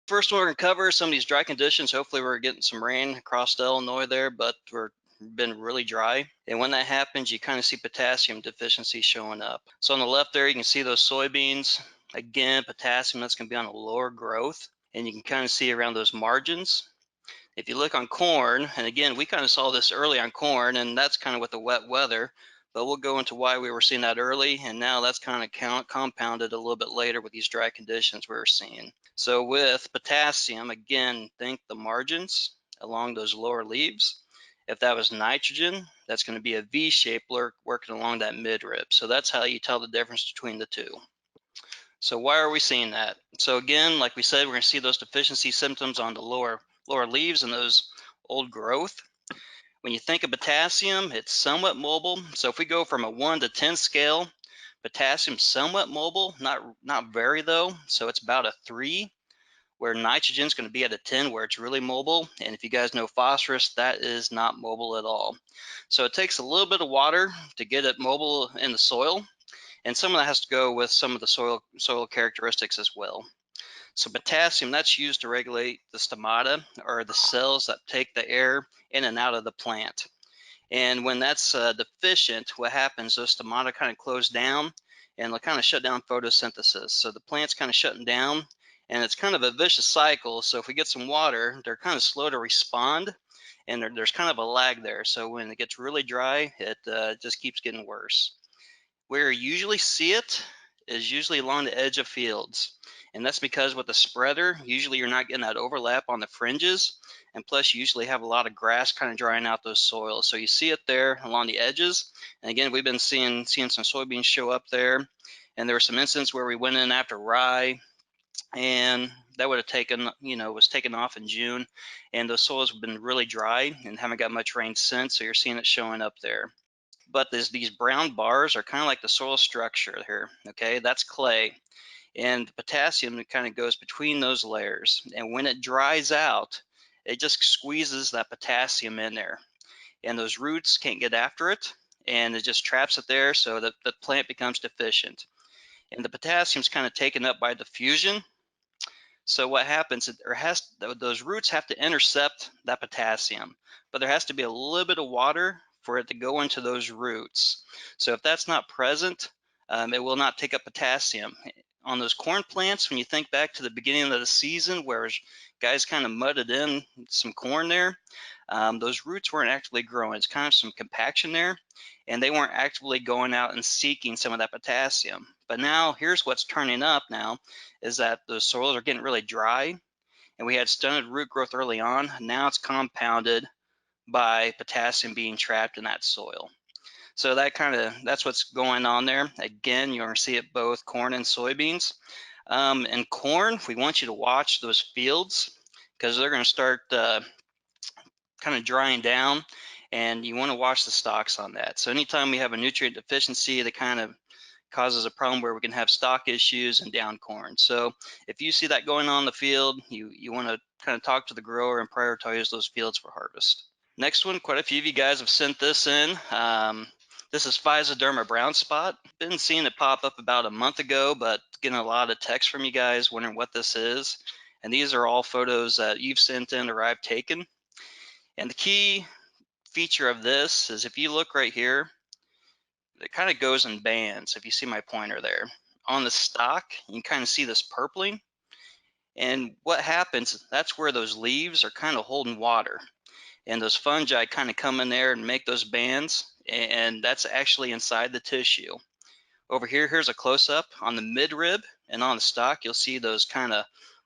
First one we're gonna cover some of these dry conditions. Hopefully we're getting some rain across Illinois there, but we're been really dry. And when that happens, you kind of see potassium deficiency showing up. So on the left there, you can see those soybeans. Again, potassium, that's gonna be on a lower growth. And you can kind of see around those margins. If you look on corn, and again, we kind of saw this early on corn, and that's kind of with the wet weather, but we'll go into why we were seeing that early, and now that's kind of compounded a little bit later with these dry conditions we were seeing. So with potassium, again, think the margins along those lower leaves. If that was nitrogen, that's going to be a V shape working along that midrib. So that's how you tell the difference between the two. So why are we seeing that? So again, like we said, we're going to see those deficiency symptoms on the lower leaves and those old growth. When you think of potassium, it's somewhat mobile. So if we go from a 1 to 10 scale, potassium's somewhat mobile, not very though. So it's about a 3, where nitrogen's going to be at a 10, where it's really mobile. And if you guys know phosphorus, that is not mobile at all. So it takes a little bit of water to get it mobile in the soil. And some of that has to go with some of the soil characteristics as well. So potassium, that's used to regulate the stomata, or the cells that take the air in and out of the plant. And when that's deficient, what happens, those stomata kind of close down and they'll kind of shut down photosynthesis. So the plant's kind of shutting down, and it's kind of a vicious cycle. So if we get some water, they're kind of slow to respond, and there's kind of a lag there. So when it gets really dry, it just keeps getting worse. Where you usually see it is usually along the edge of fields. And that's because with the spreader, usually you're not getting that overlap on the fringes. And plus you usually have a lot of grass kind of drying out those soils. So you see it there along the edges. And again, we've been seeing some soybeans show up there. And there were some instances where we went in after rye, and that would have taken, was taken off in June. And those soils have been really dry and haven't got much rain since. So you're seeing it showing up there. But these brown bars are kind of like the soil structure here, okay? That's clay. And the potassium kind of goes between those layers. And when it dries out, it just squeezes that potassium in there. And those roots can't get after it, and it just traps it there, so that the plant becomes deficient. And the potassium is kind of taken up by diffusion. So what happens, those roots have to intercept that potassium, but there has to be a little bit of water for it to go into those roots. So if that's not present, it will not take up potassium. On those corn plants, when you think back to the beginning of the season where guys kind of mudded in some corn there, those roots weren't actively growing. It's kind of some compaction there, and they weren't actively going out and seeking some of that potassium. But now here's what's turning up now, is that the soils are getting really dry, and we had stunted root growth early on. Now it's compounded by potassium being trapped in that soil. So that's what's going on there. Again, you're going to see it both corn and soybeans. In corn, we want you to watch those fields, because they're going to start kind of drying down, and you want to watch the stalks on that. So anytime we have a nutrient deficiency, that kind of causes a problem where we can have stalk issues and down corn. So if you see that going on in the field, you want to kind of talk to the grower and prioritize those fields for harvest. Next one, quite a few of you guys have sent this in. This is Physoderma brown spot. Been seeing it pop up about a month ago, but getting a lot of text from you guys wondering what this is. And these are all photos that you've sent in or I've taken. And the key feature of this is, if you look right here, it kind of goes in bands. If you see my pointer there on the stalk, you can kind of see this purpling. And what happens, that's where those leaves are kind of holding water, and those fungi kind of come in there and make those bands, and that's actually inside the tissue. Over here, here's a close-up on the midrib, and on the stalk you'll see those kind of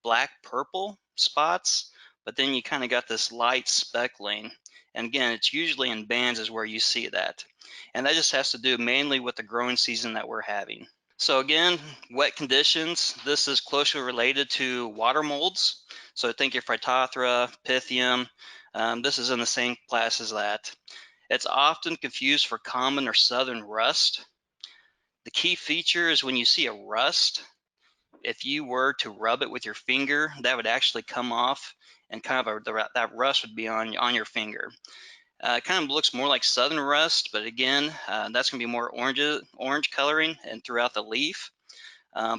black purple spots, but then you kind of got this light speckling. And again, it's usually in bands is where you see that. And that just has to do mainly with the growing season that we're having. So again, wet conditions, this is closely related to water molds. So think your Phytophthora, Pythium, this is in the same class as that. It's often confused for common or southern rust. The key feature is when you see a rust, if you were to rub it with your finger, that would actually come off, and kind of that rust would be on your finger. It kind of looks more like southern rust, but again, that's going to be more orange coloring and throughout the leaf.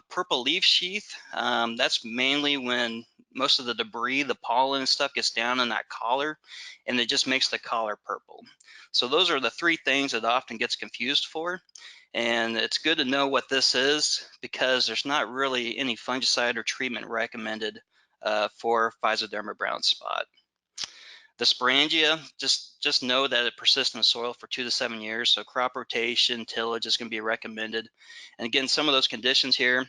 Purple leaf sheath, that's mainly when most of the debris, the pollen and stuff gets down in that collar, and it just makes the collar purple. So those are the three things that often gets confused for. And it's good to know what this is because there's not really any fungicide or treatment recommended for Physoderma brown spot. The sporangia, just know that it persists in the soil for 2 to 7 years, so crop rotation, tillage is going to be recommended. And again, some of those conditions here,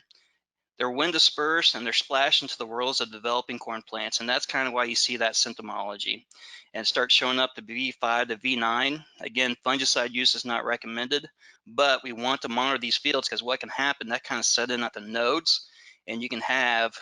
they're wind dispersed and they're splashed into the whorls of developing corn plants, and that's kind of why you see that symptomology. And it starts showing up to V5 to V9. Again, fungicide use is not recommended, but we want to monitor these fields because what can happen, that kind of set in at the nodes, and you can have,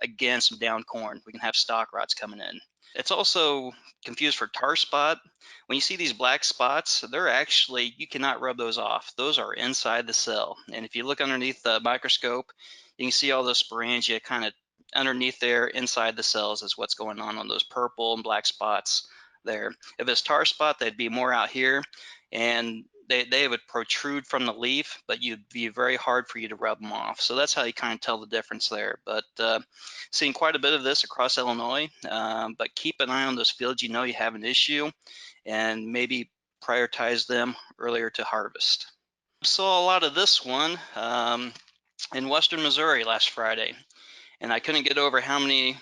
again, some down corn. We can have stalk rots coming in. It's also confused for tar spot. When you see these black spots, they're actually, you cannot rub those off. Those are inside the cell. And if you look underneath the microscope, you can see all those sporangia kind of underneath there inside the cells is what's going on those purple and black spots there. If it's tar spot, they'd be more out here, and they would protrude from the leaf, but you'd be very hard for you to rub them off. So that's how you kind of tell the difference there. But seeing quite a bit of this across Illinois, but keep an eye on those fields you know you have an issue, and maybe prioritize them earlier to harvest. Saw a lot of this one in western Missouri last Friday, and I couldn't get over how many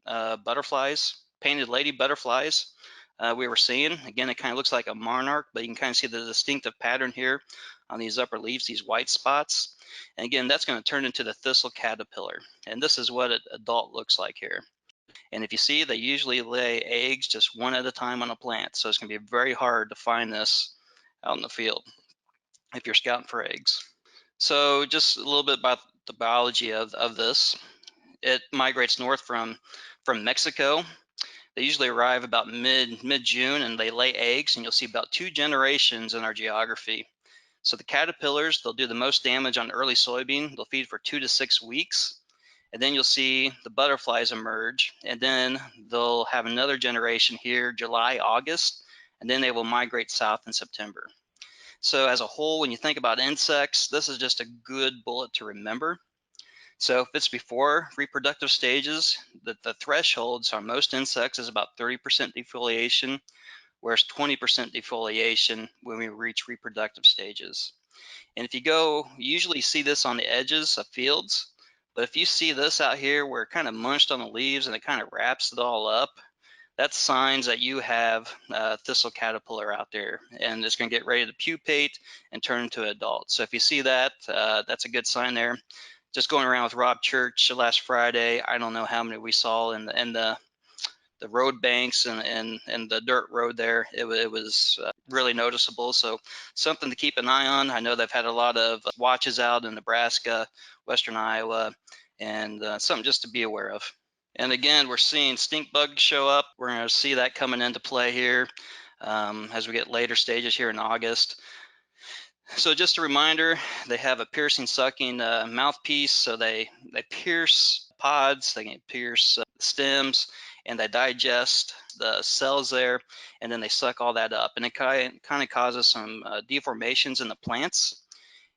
butterflies, painted lady butterflies, we were seeing. Again, it kind of looks like a monarch, but you can kind of see the distinctive pattern here on these upper leaves, these white spots. And again, that's going to turn into the thistle caterpillar. And this is what an adult looks like here. And if you see, they usually lay eggs just one at a time on a plant. So it's going to be very hard to find this out in the field if you're scouting for eggs. So just a little bit about the biology of this. It migrates north from Mexico. They usually arrive about mid-June, and they lay eggs, and you'll see about 2 generations in our geography. So the caterpillars, they'll do the most damage on early soybean. They'll feed for 2 to 6 weeks, and then you'll see the butterflies emerge, and then they'll have another generation here, July, August, and then they will migrate south in September. So as a whole, when you think about insects, this is just a good bullet to remember. So if it's before reproductive stages, the thresholds on most insects is about 30% defoliation, whereas 20% defoliation when we reach reproductive stages. And if you go, you usually see this on the edges of fields, but if you see this out here where it kind of munched on the leaves and it kind of wraps it all up, that's signs that you have thistle caterpillar out there, and it's going to get ready to pupate and turn into an adult. So if you see that, that's a good sign there. Just going around with Rob Church last Friday, I don't know how many we saw in the road banks and the dirt road there. It was really noticeable. So something to keep an eye on. I know they've had a lot of watches out in Nebraska, western Iowa, and something just to be aware of. And again, we're seeing stink bugs show up. We're going to see that coming into play here as we get later stages here in August. So just a reminder, they have a piercing sucking mouthpiece, so they pierce pods, they can pierce stems, and they digest the cells there, and then they suck all that up, and it kind of causes some deformations in the plants.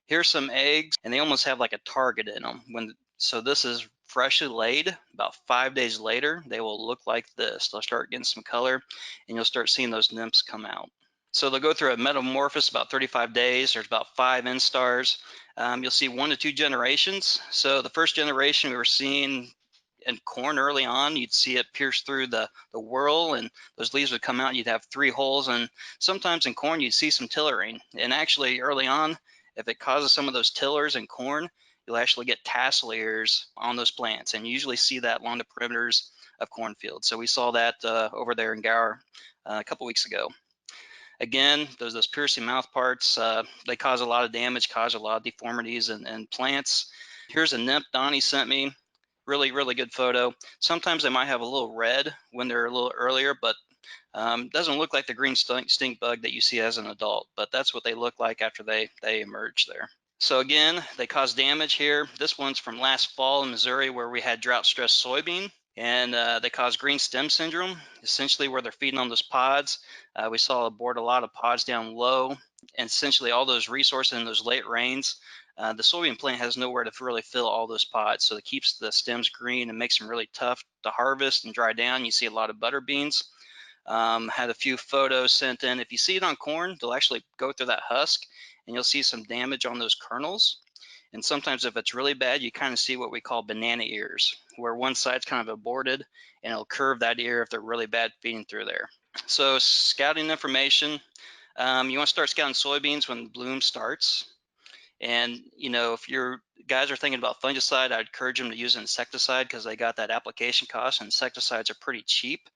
Here's some eggs, and they almost have like a target in them. So this is freshly laid. About 5 days later, they will look like this. They'll start getting some color, and you'll start seeing those nymphs come out. So they'll go through a metamorphosis about 35 days. There's about 5 instars. You'll see 1 to 2 generations. So the first generation we were seeing in corn early on, you'd see it pierce through the whorl, and those leaves would come out, and you'd have 3 holes. And sometimes in corn, you'd see some tillering. And actually early on, if it causes some of those tillers in corn, you'll actually get tassel ears on those plants. And you usually see that along the perimeters of cornfields. So we saw that over there in Gower a couple weeks ago. Again, those piercing mouth parts, they cause a lot of damage, cause a lot of deformities in plants. Here's a nymph Donnie sent me. Really, really good photo. Sometimes they might have a little red when they're a little earlier, but doesn't look like the green stink bug that you see as an adult, but that's what they look like after they emerge there. So again, they cause damage here. This one's from last fall in Missouri where we had drought-stressed soybean. And they cause green stem syndrome, essentially where they're feeding on those pods. We saw abort a lot of pods down low, and essentially all those resources in those late rains The soybean plant has nowhere to really fill all those pods, so it keeps the stems green and makes them really tough to harvest and dry down. You see a lot of butter beans. Had a few photos sent in. If you see it on corn, they'll actually go through that husk and you'll see some damage on those kernels. And sometimes if it's really bad, you kind of see what we call banana ears, where one side's kind of aborted and it'll curve that ear if they're really bad feeding through there. So scouting information, you want to start scouting soybeans when the bloom starts. And if your guys are thinking about fungicide, I'd encourage them to use an insecticide because they got that application cost, and insecticides are pretty cheap.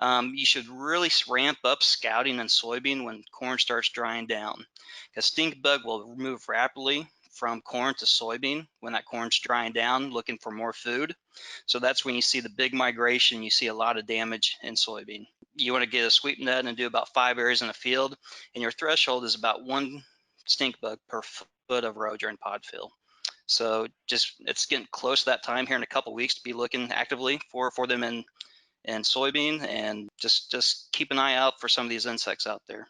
You should really ramp up scouting in soybean when corn starts drying down, because stink bug will move rapidly from corn to soybean when that corn's drying down looking for more food. So that's when you see the big migration. You see a lot of damage in soybean. You want to get a sweep net and do about 5 areas in a field, and your threshold is about 1 stink bug per foot of row during pod fill. So it's getting close to that time here in a couple weeks to be looking actively for them in soybean, and just keep an eye out for some of these insects out there.